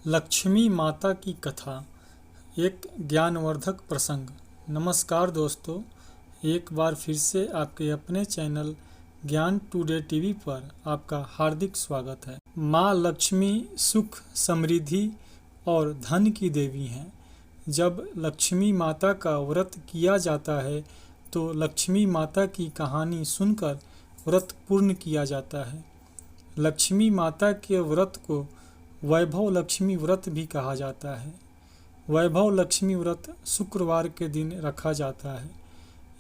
लक्ष्मी माता की कथा, एक ज्ञानवर्धक प्रसंग। नमस्कार दोस्तों, एक बार फिर से आपके अपने चैनल ज्ञान टुडे टीवी पर आपका हार्दिक स्वागत है। माँ लक्ष्मी सुख, समृद्धि और धन की देवी हैं। जब लक्ष्मी माता का व्रत किया जाता है तो लक्ष्मी माता की कहानी सुनकर व्रत पूर्ण किया जाता है। लक्ष्मी माता के व्रत को वैभव लक्ष्मी व्रत भी कहा जाता है। वैभव लक्ष्मी व्रत शुक्रवार के दिन रखा जाता है।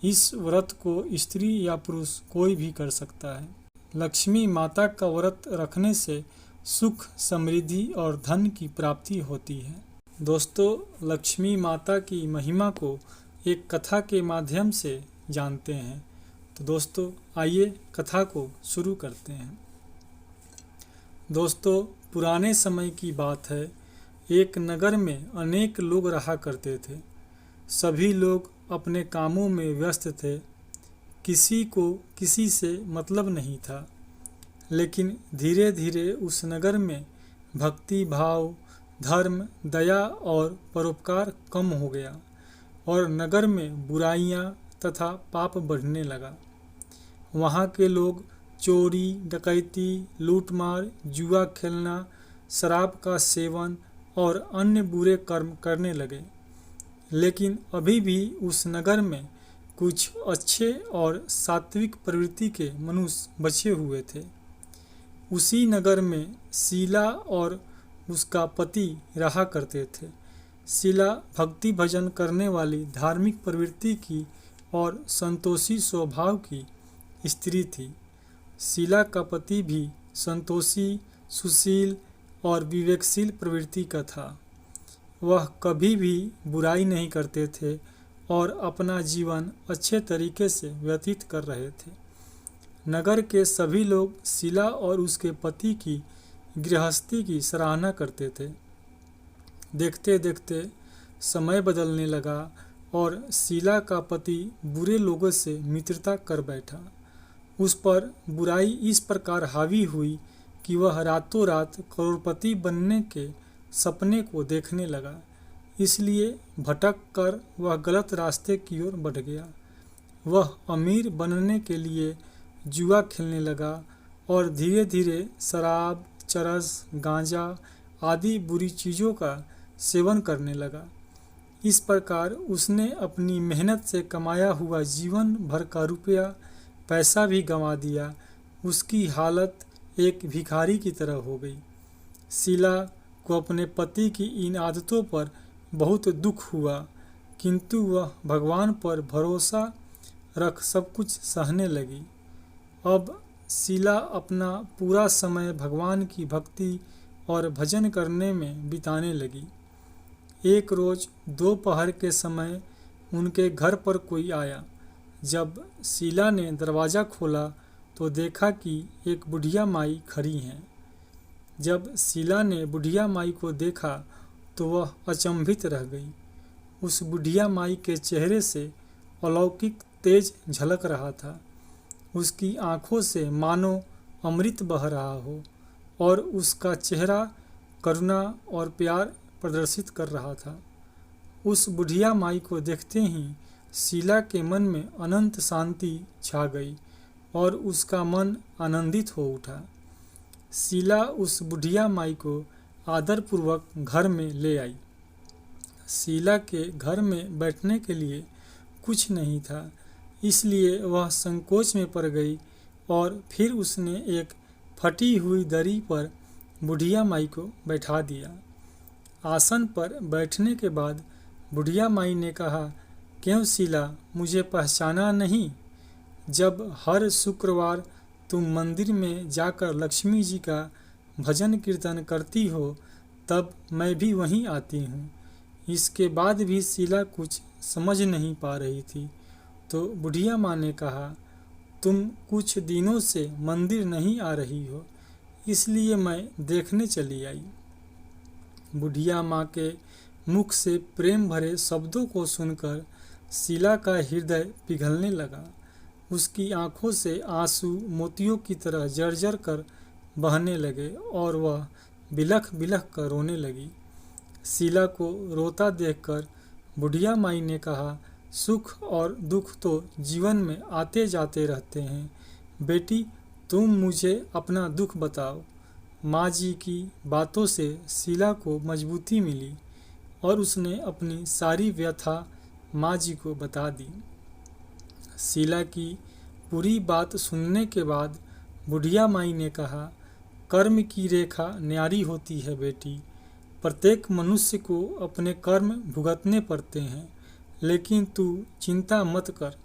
इस व्रत को स्त्री या पुरुष कोई भी कर सकता है। लक्ष्मी माता का व्रत रखने से सुख, समृद्धि और धन की प्राप्ति होती है। दोस्तों, लक्ष्मी माता की महिमा को एक कथा के माध्यम से जानते हैं। तो दोस्तों, आइए कथा को शुरू करते हैं। दोस्तों, पुराने समय की बात है। एक नगर में अनेक लोग रहा करते थे। सभी लोग अपने कामों में व्यस्त थे। किसी को किसी से मतलब नहीं था। लेकिन धीरे धीरे उस नगर में भक्ति भाव, धर्म, दया और परोपकार कम हो गया और नगर में बुराइयां तथा पाप बढ़ने लगा। वहाँ के लोग चोरी, डकैती, लूटमार, जुआ खेलना, शराब का सेवन और अन्य बुरे कर्म करने लगे। लेकिन अभी भी उस नगर में कुछ अच्छे और सात्विक प्रवृत्ति के मनुष्य बचे हुए थे। उसी नगर में शीला और उसका पति रहा करते थे। शीला भक्ति भजन करने वाली, धार्मिक प्रवृत्ति की और संतोषी स्वभाव की स्त्री थी। शीला का पति भी संतोषी, सुशील और विवेकशील प्रवृत्ति का था। वह कभी भी बुराई नहीं करते थे और अपना जीवन अच्छे तरीके से व्यतीत कर रहे थे। नगर के सभी लोग शीला और उसके पति की गृहस्थी की सराहना करते थे। देखते देखते समय बदलने लगा और शीला का पति बुरे लोगों से मित्रता कर बैठा। उस पर बुराई इस प्रकार हावी हुई कि वह रातों रात करोड़पति बनने के सपने को देखने लगा। इसलिए भटक कर वह गलत रास्ते की ओर बढ़ गया। वह अमीर बनने के लिए जुआ खेलने लगा और धीरे धीरे शराब, चरस, गांजा आदि बुरी चीज़ों का सेवन करने लगा। इस प्रकार उसने अपनी मेहनत से कमाया हुआ जीवन भर का रुपया पैसा भी गंवा दिया। उसकी हालत एक भिखारी की तरह हो गई। शीला को अपने पति की इन आदतों पर बहुत दुख हुआ, किंतु वह भगवान पर भरोसा रख सब कुछ सहने लगी। अब शीला अपना पूरा समय भगवान की भक्ति और भजन करने में बिताने लगी। एक रोज दोपहर के समय उनके घर पर कोई आया। जब शीला ने दरवाज़ा खोला तो देखा कि एक बुढ़िया माई खड़ी हैं। जब शीला ने बुढ़िया माई को देखा तो वह अचंभित रह गई। उस बुढ़िया माई के चेहरे से अलौकिक तेज झलक रहा था। उसकी आंखों से मानो अमृत बह रहा हो और उसका चेहरा करुणा और प्यार प्रदर्शित कर रहा था। उस बुढ़िया माई को देखते ही शीला के मन में अनंत शांति छा गई और उसका मन आनंदित हो उठा। शीला उस बुढ़िया माई को आदरपूर्वक घर में ले आई। शीला के घर में बैठने के लिए कुछ नहीं था, इसलिए वह संकोच में पड़ गई और फिर उसने एक फटी हुई दरी पर बुढ़िया माई को बैठा दिया। आसन पर बैठने के बाद बुढ़िया माई ने कहा, क्यों शीला, मुझे पहचाना नहीं? जब हर शुक्रवार तुम मंदिर में जाकर लक्ष्मी जी का भजन कीर्तन करती हो तब मैं भी वहीं आती हूँ। इसके बाद भी शीला कुछ समझ नहीं पा रही थी। तो बुढ़िया माँ ने कहा, तुम कुछ दिनों से मंदिर नहीं आ रही हो, इसलिए मैं देखने चली आई। बुढ़िया माँ के मुख से प्रेम भरे शब्दों को सुनकर शीला का हृदय पिघलने लगा। उसकी आंखों से आंसू मोतियों की तरह जर्जर कर बहने लगे और वह बिलख बिलख कर रोने लगी। शीला को रोता देखकर बुढ़िया माई ने कहा, सुख और दुख तो जीवन में आते जाते रहते हैं। बेटी, तुम मुझे अपना दुख बताओ। माँ जी की बातों से शीला को मजबूती मिली और उसने अपनी सारी व्यथा माँ जी को बता दी। शीला की पूरी बात सुनने के बाद बुढ़िया माई ने कहा, कर्म की रेखा न्यारी होती है बेटी। प्रत्येक मनुष्य को अपने कर्म भुगतने पड़ते हैं, लेकिन तू चिंता मत कर।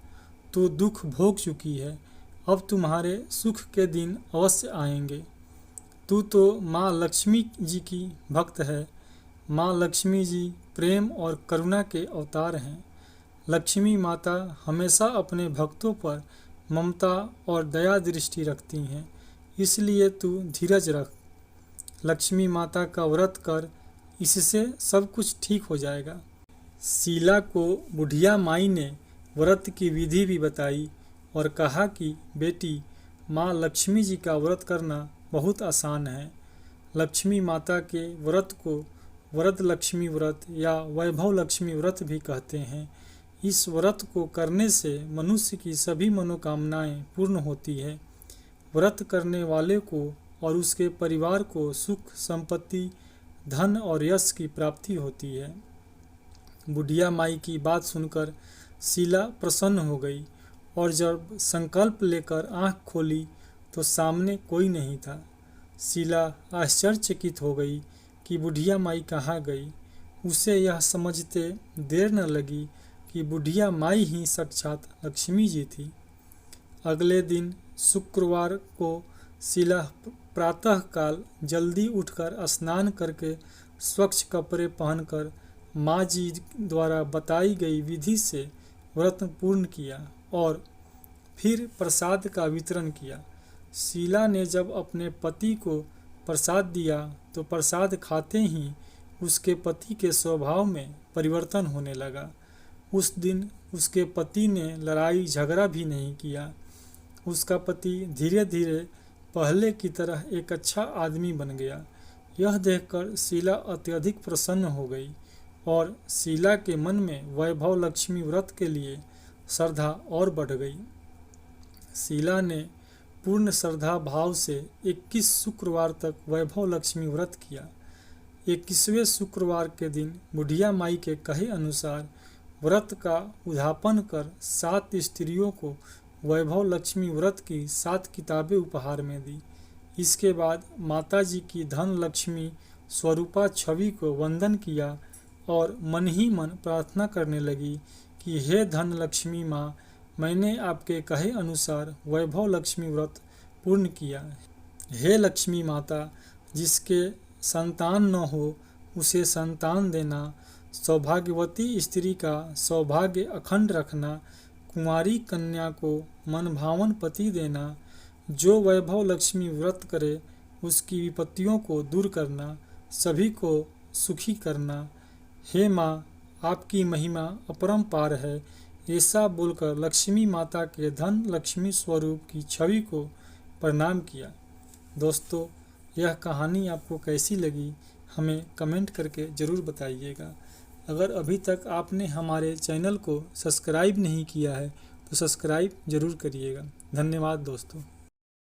तू दुख भोग चुकी है, अब तुम्हारे सुख के दिन अवश्य आएंगे। तू तो माँ लक्ष्मी जी की भक्त है। माँ लक्ष्मी जी प्रेम और करुणा के अवतार हैं। लक्ष्मी माता हमेशा अपने भक्तों पर ममता और दया दृष्टि रखती हैं, इसलिए तू धीरज रख। लक्ष्मी माता का व्रत कर, इससे सब कुछ ठीक हो जाएगा। शीला को बुढ़िया माई ने व्रत की विधि भी बताई और कहा कि बेटी, माँ लक्ष्मी जी का व्रत करना बहुत आसान है। लक्ष्मी माता के व्रत को वरद लक्ष्मी व्रत या वैभव लक्ष्मी व्रत भी कहते हैं। इस व्रत को करने से मनुष्य की सभी मनोकामनाएं पूर्ण होती है। व्रत करने वाले को और उसके परिवार को सुख, संपत्ति, धन और यश की प्राप्ति होती है। बुढ़िया माई की बात सुनकर शीला प्रसन्न हो गई और जब संकल्प लेकर आंख खोली तो सामने कोई नहीं था। शीला आश्चर्यचकित हो गई कि बुढ़िया माई कहाँ गई। उसे यह समझते देर न लगी कि बुढ़िया माई ही साक्षात लक्ष्मी जी थी। अगले दिन शुक्रवार को शीला प्रातःकाल जल्दी उठकर स्नान करके स्वच्छ कपड़े पहनकर माँ जी द्वारा बताई गई विधि से व्रत पूर्ण किया और फिर प्रसाद का वितरण किया। शीला ने जब अपने पति को प्रसाद दिया तो प्रसाद खाते ही उसके पति के स्वभाव में परिवर्तन होने लगा। उस दिन उसके पति ने लड़ाई झगड़ा भी नहीं किया। उसका पति धीरे धीरे पहले की तरह एक अच्छा आदमी बन गया। यह देखकर शीला अत्यधिक प्रसन्न हो गई और शीला के मन में वैभव लक्ष्मी व्रत के लिए श्रद्धा और बढ़ गई। शीला ने पूर्ण श्रद्धा भाव से 21 शुक्रवार तक वैभव लक्ष्मी व्रत किया। 21वें शुक्रवार के दिन बुढ़िया माई के कहे अनुसार व्रत का उद्यापन कर 7 स्त्रियों को वैभव लक्ष्मी व्रत की 7 किताबें उपहार में दी। इसके बाद माता जी की धन लक्ष्मी स्वरूपा छवि को वंदन किया और मन ही मन प्रार्थना करने लगी कि हे धन लक्ष्मी माँ, मैंने आपके कहे अनुसार वैभव लक्ष्मी व्रत पूर्ण किया। हे लक्ष्मी माता, जिसके संतान न हो उसे संतान देना, सौभाग्यवती स्त्री का सौभाग्य अखंड रखना, कुंवारी कन्या को मनभावन पति देना, जो वैभव लक्ष्मी व्रत करे उसकी विपत्तियों को दूर करना, सभी को सुखी करना। हे माँ, आपकी महिमा अपरंपार है। ऐसा बोलकर लक्ष्मी माता के धन लक्ष्मी स्वरूप की छवि को प्रणाम किया। दोस्तों, यह कहानी आपको कैसी लगी हमें कमेंट करके ज़रूर बताइएगा। अगर अभी तक आपने हमारे चैनल को सब्सक्राइब नहीं किया है तो सब्सक्राइब ज़रूर करिएगा। धन्यवाद दोस्तों।